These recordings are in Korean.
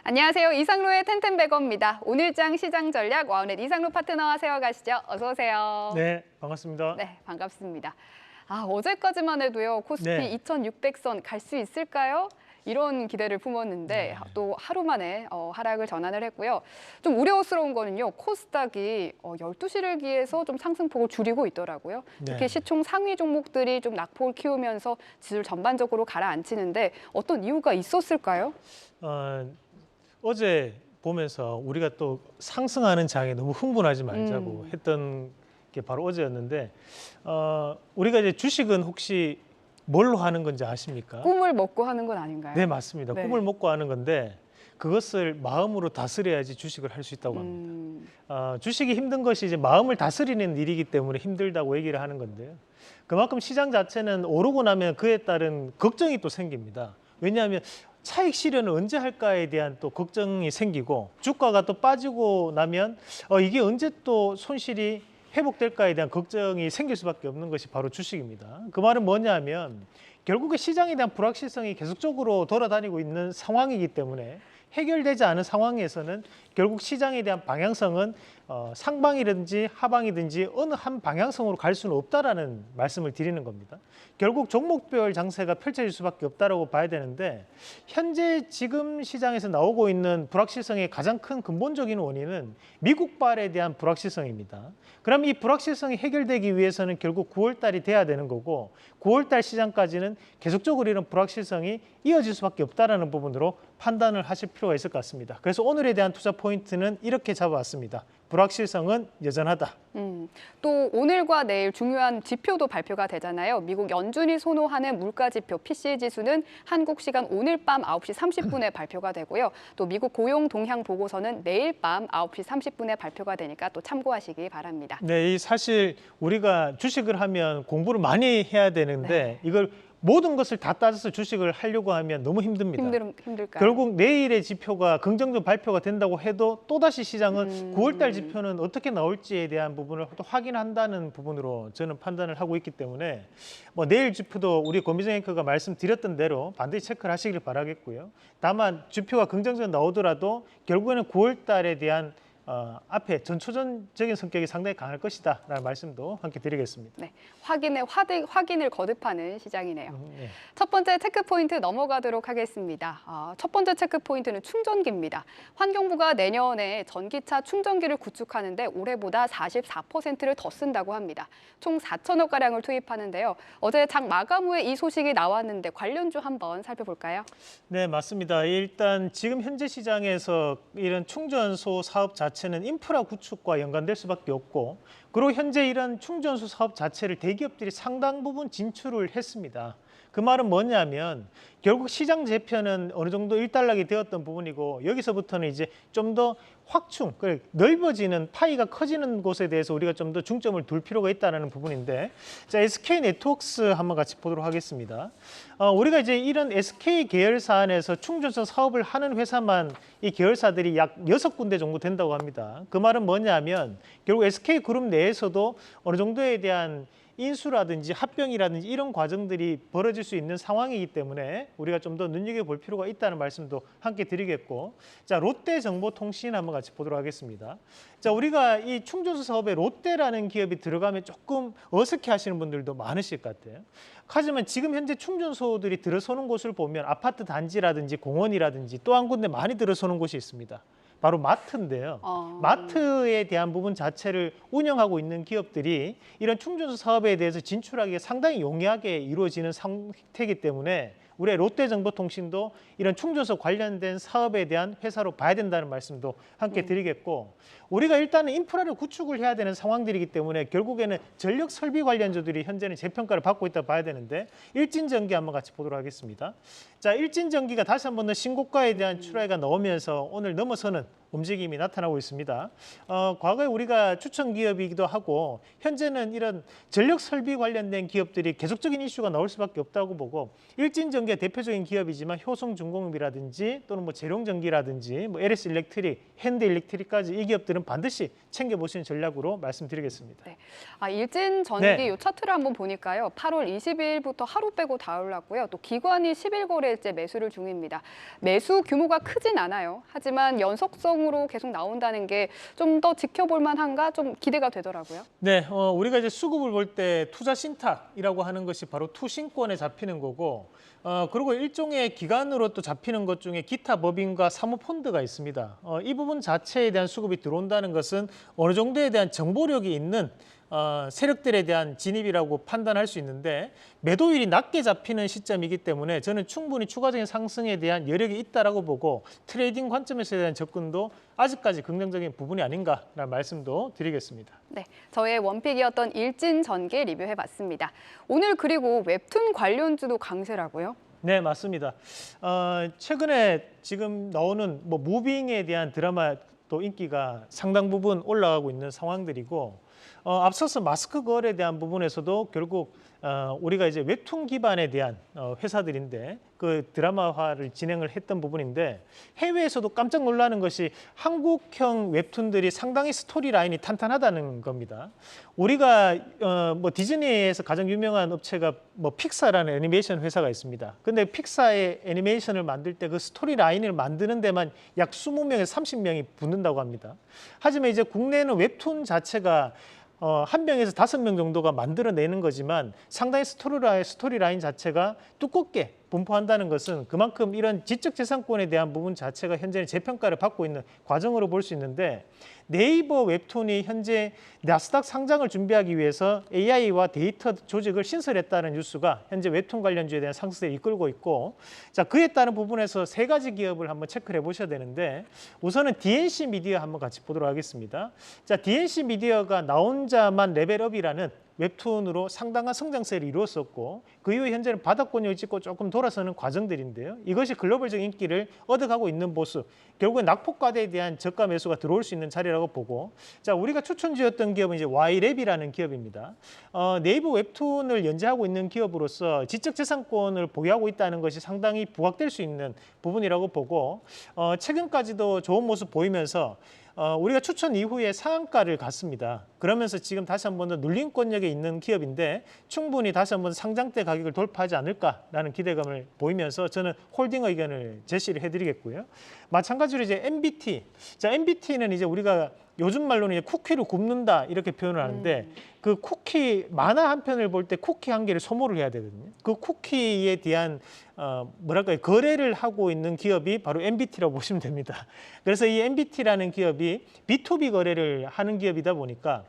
안녕하세요. 이상로의 텐텐베거입니다. 오늘장 시장 전략 와우넷 이상로 파트너와 세워가시죠. 어서 오세요. 네, 반갑습니다. 네, 반갑습니다. 어제까지만 해도요. 코스피 네. 2600선 갈 수 있을까요? 이런 기대를 품었는데 네. 또 하루 만에 하락을 전환을 했고요. 좀 우려스러운 거는요. 코스닥이 12시를 기해서 좀 상승폭을 줄이고 있더라고요. 특히 네. 시총 상위 종목들이 좀 낙폭을 키우면서 지수를 전반적으로 가라앉히는데 어떤 이유가 있었을까요? 어제 보면서 우리가 또 상승하는 장에 너무 흥분하지 말자고 했던 게 바로 어제였는데 우리가 이제 주식은 혹시 뭘로 하는 건지 아십니까? 꿈을 먹고 하는 건 아닌가요? 네, 맞습니다. 네. 꿈을 먹고 하는 건데 그것을 마음으로 다스려야지 주식을 할 수 있다고 합니다. 주식이 힘든 것이 이제 마음을 다스리는 일이기 때문에 힘들다고 얘기를 하는 건데요. 그만큼 시장 자체는 오르고 나면 그에 따른 걱정이 또 생깁니다. 왜냐하면 차익 실현을 언제 할까에 대한 또 걱정이 생기고 주가가 또 빠지고 나면 이게 언제 또 손실이 회복될까에 대한 걱정이 생길 수밖에 없는 것이 바로 주식입니다. 그 말은 뭐냐면 결국에 시장에 대한 불확실성이 계속적으로 돌아다니고 있는 상황이기 때문에 해결되지 않은 상황에서는 결국 시장에 대한 방향성은 상방이든지 하방이든지 어느 한 방향성으로 갈 수는 없다라는 말씀을 드리는 겁니다. 결국 종목별 장세가 펼쳐질 수밖에 없다라고 봐야 되는데 현재 지금 시장에서 나오고 있는 불확실성의 가장 큰 근본적인 원인은 미국발에 대한 불확실성입니다. 그럼 이 불확실성이 해결되기 위해서는 결국 9월 달이 돼야 되는 거고 9월 달 시장까지는 계속적으로 이런 불확실성이 이어질 수밖에 없다라는 부분으로 판단을 하실 필요가 있을 것 같습니다. 그래서 오늘에 대한 투자 포인트는 이렇게 잡아왔습니다. 불확실성은 여전하다. 또 오늘과 내일 중요한 지표도 발표가 되잖아요. 미국 연준이 선호하는 물가지표 PCE 지수는 한국 시간 오늘 밤 9시 30분에 발표가 되고요. 또 미국 고용 동향 보고서는 내일 밤 9시 30분에 발표가 되니까 또 참고하시기 바랍니다. 네, 이 사실 우리가 주식을 하면 공부를 많이 해야 되는데 이걸 모든 것을 다 따져서 주식을 하려고 하면 너무 힘듭니다. 힘들까요? 결국 내일의 지표가 긍정적 발표가 된다고 해도 또다시 시장은 9월 달 지표는 어떻게 나올지에 대한 부분을 또 확인한다는 부분으로 저는 판단을 하고 있기 때문에 내일 지표도 우리 권미정 앵커가 말씀드렸던 대로 반드시 체크를 하시길 바라겠고요. 다만 지표가 긍정적으로 나오더라도 결국에는 9월 달에 대한 앞에 전초전적인 성격이 상당히 강할 것이다 라는 말씀도 함께 드리겠습니다. 네, 확인을 거듭하는 시장이네요. 네. 첫 번째 체크포인트 넘어가도록 하겠습니다. 첫 번째 체크포인트는 충전기입니다. 환경부가 내년에 전기차 충전기를 구축하는데 올해보다 44%를 더 쓴다고 합니다. 총 4천억 가량을 투입하는데요. 어제 장 마감 후에 이 소식이 나왔는데 관련주 한번 살펴볼까요? 네, 맞습니다. 일단 지금 현재 시장에서 이런 충전소 사업 자체는 인프라 구축과 연관될 수밖에 없고 그리고 현재 이런 충전소 사업 자체를 대기업들이 상당 부분 진출을 했습니다. 그 말은 뭐냐면 결국 시장 재편은 어느 정도 일단락이 되었던 부분이고 여기서부터는 이제 좀 더 확충, 넓어지는 파이가 커지는 곳에 대해서 우리가 좀 더 중점을 둘 필요가 있다는 부분인데 자, SK 네트워크스 한번 같이 보도록 하겠습니다. 우리가 이제 이런 SK 계열사 안에서 충전소 사업을 하는 회사만 이 계열사들이 약 6군데 정도 된다고 합니다. 그 말은 뭐냐면 결국 SK 그룹 내에서도 어느 정도에 대한 인수라든지 합병이라든지 이런 과정들이 벌어질 수 있는 상황이기 때문에 우리가 좀 더 눈여겨볼 필요가 있다는 말씀도 함께 드리겠고 자, 롯데정보통신 한번 같이 보도록 하겠습니다. 자, 우리가 이 충전소 사업에 롯데라는 기업이 들어가면 조금 어색해 하시는 분들도 많으실 것 같아요. 하지만 지금 현재 충전소들이 들어서는 곳을 보면 아파트 단지라든지 공원이라든지 또 한 군데 많이 들어서는 곳이 있습니다. 바로 마트인데요. 마트에 대한 부분 자체를 운영하고 있는 기업들이 이런 충전소 사업에 대해서 진출하기가 상당히 용이하게 이루어지는 상태이기 때문에 우리 롯데정보통신도 이런 충전소 관련된 사업에 대한 회사로 봐야 된다는 말씀도 함께 드리겠고 우리가 일단은 인프라를 구축을 해야 되는 상황들이기 때문에 결국에는 전력 설비 관련주들이 현재는 재평가를 받고 있다고 봐야 되는데 일진전기 한번 같이 보도록 하겠습니다. 자, 일진전기가 다시 한번 더 신고가에 대한 출하가 나오면서 오늘 넘어서는 움직임이 나타나고 있습니다. 과거에 우리가 추천 기업이기도 하고 현재는 이런 전력 설비 관련된 기업들이 계속적인 이슈가 나올 수밖에 없다고 보고 일진전기가 대표적인 기업이지만 효성중공업이라든지 또는 재룡전기라든지 LS 일렉트릭, 현대일렉트릭까지 이 기업들은 반드시 챙겨보시는 전략으로 말씀드리겠습니다. 네. 일진전기 이 차트를 한번 보니까요. 8월 22일부터 하루 빼고 다 올랐고요. 또 기관이 10일 거래 달째 매수를 중입니다. 매수 규모가 크진 않아요. 하지만 연속성으로 계속 나온다는 게 좀 더 지켜볼 만한가 좀 기대가 되더라고요. 네, 우리가 이제 수급을 볼 때 투자 신탁이라고 하는 것이 바로 투신권에 잡히는 거고, 그리고 일종의 기간으로 또 잡히는 것 중에 기타 법인과 사모펀드가 있습니다. 이 부분 자체에 대한 수급이 들어온다는 것은 어느 정도에 대한 정보력이 있는 세력들에 대한 진입이라고 판단할 수 있는데, 매도율이 낮게 잡히는 시점이기 때문에 저는 충분히 추가적인 상승에 대한 여력이 있다라고 보고 트레이딩 관점에서 대한 접근도 아직까지 긍정적인 부분이 아닌가라는 말씀도 드리겠습니다. 네, 저의 원픽이었던 일진전기 리뷰해봤습니다. 오늘 그리고 웹툰 관련주도 강세라고요? 네, 맞습니다. 최근에 지금 나오는 무빙에 대한 드라마도 인기가 상당 부분 올라가고 있는 상황들이고, 앞서서 마스크 거래에 대한 부분에서도 결국 우리가 이제 웹툰 기반에 대한 회사들인데 그 드라마화를 진행을 했던 부분인데, 해외에서도 깜짝 놀라는 것이 한국형 웹툰들이 상당히 스토리 라인이 탄탄하다는 겁니다. 우리가 디즈니에서 가장 유명한 업체가 픽사라는 애니메이션 회사가 있습니다. 근데 픽사의 애니메이션을 만들 때 그 스토리 라인을 만드는 데만 약 20명에서 30명이 붙는다고 합니다. 하지만 이제 국내는 웹툰 자체가 한 명에서 5명 정도가 만들어내는 거지만 상당히 스토리 라인 자체가 두껍게 분포한다는 것은 그만큼 이런 지적재산권에 대한 부분 자체가 현재는 재평가를 받고 있는 과정으로 볼 수 있는데, 네이버 웹툰이 현재 나스닥 상장을 준비하기 위해서 AI와 데이터 조직을 신설했다는 뉴스가 현재 웹툰 관련주에 대한 상승세를 이끌고 있고, 자, 그에 따른 부분에서 세 가지 기업을 한번 체크를 해보셔야 되는데, 우선은 DNC 미디어 한번 같이 보도록 하겠습니다. 자, DNC 미디어가 나 혼자만 레벨업이라는 웹툰으로 상당한 성장세를 이루었었고, 그 이후에 현재는 바닥권역을 찍고 조금 돌아서는 과정들인데요. 이것이 글로벌적 인기를 얻어가고 있는 모습, 결국에 낙폭과대에 대한 저가 매수가 들어올 수 있는 자리라고 보고, 자, 우리가 추천주였던 기업은 이제 Y랩이라는 기업입니다. 네이버 웹툰을 연재하고 있는 기업으로서 지적재산권을 보유하고 있다는 것이 상당히 부각될 수 있는 부분이라고 보고, 최근까지도 좋은 모습 보이면서 우리가 추천 이후에 상한가를 갔습니다. 그러면서 지금 다시 한 번 더 눌림권역에 있는 기업인데 충분히 다시 한 번 상장대 가격을 돌파하지 않을까라는 기대감을 보이면서 저는 홀딩 의견을 제시를 해드리겠고요. 마찬가지로 이제 MBT. 자, MBT는 이제 우리가 요즘 말로는 이제 쿠키를 굽는다 이렇게 표현을 하는데, 그 쿠키 만화 한 편을 볼 때 쿠키 한 개를 소모를 해야 되거든요. 그 쿠키에 대한 거래를 하고 있는 기업이 바로 MBT라고 보시면 됩니다. 그래서 이 MBT라는 기업이 B2B 거래를 하는 기업이다 보니까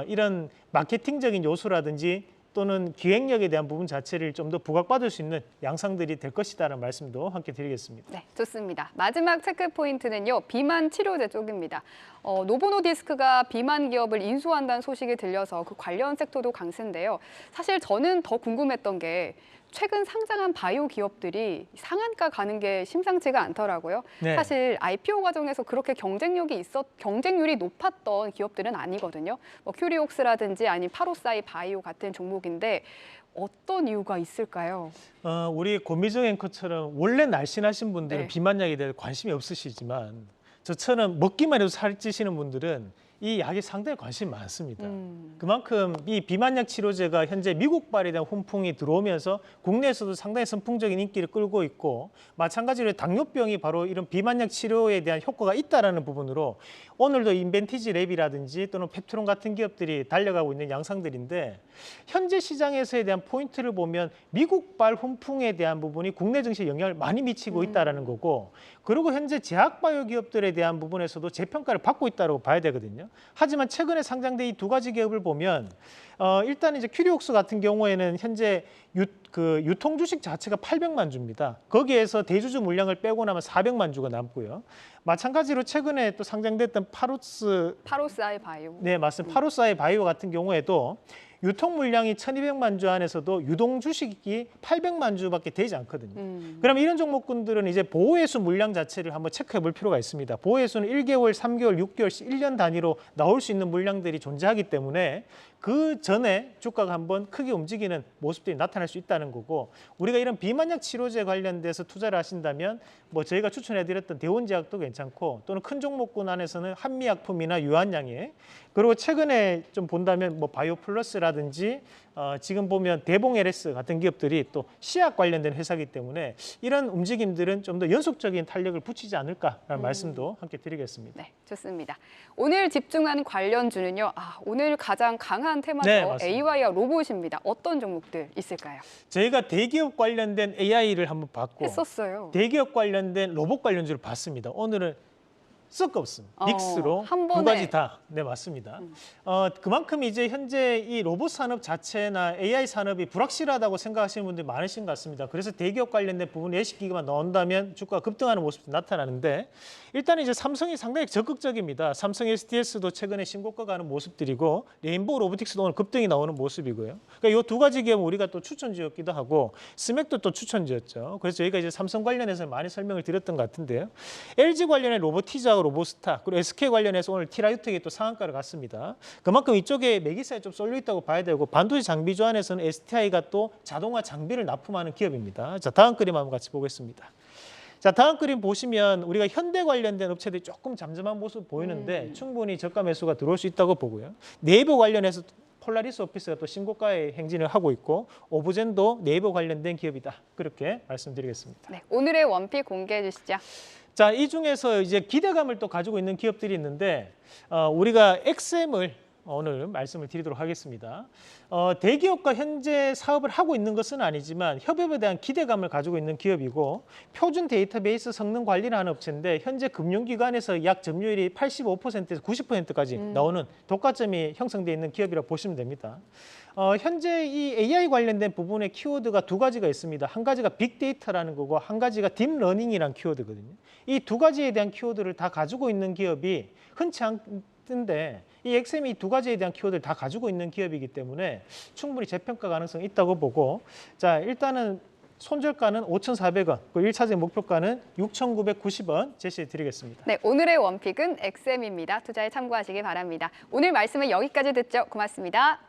이런 마케팅적인 요소라든지 또는 기획력에 대한 부분 자체를 좀 더 부각받을 수 있는 양상들이 될 것이다라는 말씀도 함께 드리겠습니다. 네, 좋습니다. 마지막 체크 포인트는요, 비만 치료제 쪽입니다. 노보노디스크가 비만 기업을 인수한다는 소식이 들려서 그 관련 섹터도 강세인데요. 사실 저는 더 궁금했던 게 최근 상장한 바이오 기업들이 상한가 가는 게 심상치가 않더라고요. 네. 사실 IPO 과정에서 그렇게 경쟁률이 높았던 기업들은 아니거든요. 큐리옥스라든지 아니면 파로사이 바이오 같은 종목인데 어떤 이유가 있을까요? 우리 고미정 앵커처럼 원래 날씬하신 분들은 네. 비만약에 대해 관심이 없으시지만, 저처럼 먹기만 해도 살찌시는 분들은 이 약에 상당히 관심이 많습니다. 그만큼 이 비만약 치료제가 현재 미국발에 대한 훈풍이 들어오면서 국내에서도 상당히 선풍적인 인기를 끌고 있고, 마찬가지로 당뇨병이 바로 이런 비만약 치료에 대한 효과가 있다는 부분으로 오늘도 인벤티지 랩이라든지 또는 펩트론 같은 기업들이 달려가고 있는 양상들인데, 현재 시장에서에 대한 포인트를 보면 미국발 훈풍에 대한 부분이 국내 증시에 영향을 많이 미치고 있다는 거고, 그리고 현재 제약바이오 기업들에 대한 부분에서도 재평가를 받고 있다고 봐야 되거든요. 하지만 최근에 상장된 이 두 가지 기업을 보면 일단 이제 큐리옥스 같은 경우에는 현재 유통 주식 자체가 800만 주입니다. 거기에서 대주주 물량을 빼고 나면 400만 주가 남고요. 마찬가지로 최근에 또 상장됐던 파로사이 바이오. 네, 맞습니다. 파로사의 바이오 같은 경우에도 유통 물량이 1,200만 주 안에서도 유동 주식이 800만 주밖에 되지 않거든요. 그럼 이런 종목군들은 이제 보호해수 물량 자체를 한번 체크해 볼 필요가 있습니다. 보호해수는 1개월, 3개월, 6개월, 1년 단위로 나올 수 있는 물량들이 존재하기 때문에 그 전에 주가가 한번 크게 움직이는 모습들이 나타날 수 있다는 거고, 우리가 이런 비만약 치료제 관련돼서 투자를 하신다면 저희가 추천해드렸던 대원제약도 괜찮고, 또는 큰 종목군 안에서는 한미약품이나 유한양행, 그리고 최근에 좀 본다면 바이오플러스라든지 지금 보면 대봉 LS 같은 기업들이 또 시약 관련된 회사이기 때문에 이런 움직임들은 좀 더 연속적인 탄력을 붙이지 않을까라는 말씀도 함께 드리겠습니다. 네, 좋습니다. 오늘 집중한 관련주는요. 오늘 가장 강한 테마죠. 네, 맞습니다. AI와 로봇입니다. 어떤 종목들 있을까요? 저희가 대기업 관련된 AI를 한번 봤고 했었어요. 대기업 관련된 로봇 관련주를 봤습니다. 오늘은 썩 없습니다. 믹스로 한 두 번에. 가지 다. 네, 맞습니다. 그만큼 이제 현재 이 로봇 산업 자체나 AI 산업이 불확실하다고 생각하시는 분들이 많으신 것 같습니다. 그래서 대기업 관련된 부분 예시기기만 나온다면 주가가 급등하는 모습이 나타나는데 일단 이제 삼성이 상당히 적극적입니다. 삼성 SDS도 최근에 신고가 가는 모습들이고 레인보우 로보틱스도 오늘 급등이 나오는 모습이고요. 그러니까 이 두 가지 기업은 우리가 또 추천주였기도 하고 스맥도 또 추천주였죠. 그래서 저희가 이제 삼성 관련해서 많이 설명을 드렸던 것 같은데요. LG 관련해 로보티자 로보스타 그리고 SK 관련해서 오늘 티라유텍이 또 상한가를 갔습니다. 그만큼 이쪽에 매기사에 좀 쏠려 있다고 봐야 되고 반도체 장비 조안에서는 STI가 또 자동화 장비를 납품하는 기업입니다. 자, 다음 그림 한번 같이 보겠습니다. 자, 다음 그림 보시면 우리가 현대 관련된 업체들이 조금 잠잠한 모습 보이는데 충분히 저가 매수가 들어올 수 있다고 보고요. 네이버 관련해서 폴라리스 오피스가 또 신고가의 행진을 하고 있고 오브젠도 네이버 관련된 기업이다. 그렇게 말씀드리겠습니다. 네, 오늘의 원픽 공개해 주시죠. 자, 이 중에서 이제 기대감을 또 가지고 있는 기업들이 있는데 우리가 XM을 오늘 말씀을 드리도록 하겠습니다. 대기업과 현재 사업을 하고 있는 것은 아니지만 협업에 대한 기대감을 가지고 있는 기업이고 표준 데이터베이스 성능 관리를 하는 업체인데 현재 금융기관에서 약 점유율이 85%에서 90%까지 나오는 독과점이 형성되어 있는 기업이라고 보시면 됩니다. 현재 이 AI 관련된 부분의 키워드가 두 가지가 있습니다. 한 가지가 빅데이터라는 거고 한 가지가 딥러닝이라는 키워드거든요. 이 두 가지에 대한 키워드를 다 가지고 있는 기업이 흔치 않은데 이 XM이 두 가지에 대한 키워드를 다 가지고 있는 기업이기 때문에 충분히 재평가 가능성이 있다고 보고 자, 일단은 손절가는 5,400원, 그리고 1차적인 목표가는 6,990원 제시해 드리겠습니다. 네, 오늘의 원픽은 XM입니다. 투자에 참고하시기 바랍니다. 오늘 말씀은 여기까지 듣죠. 고맙습니다.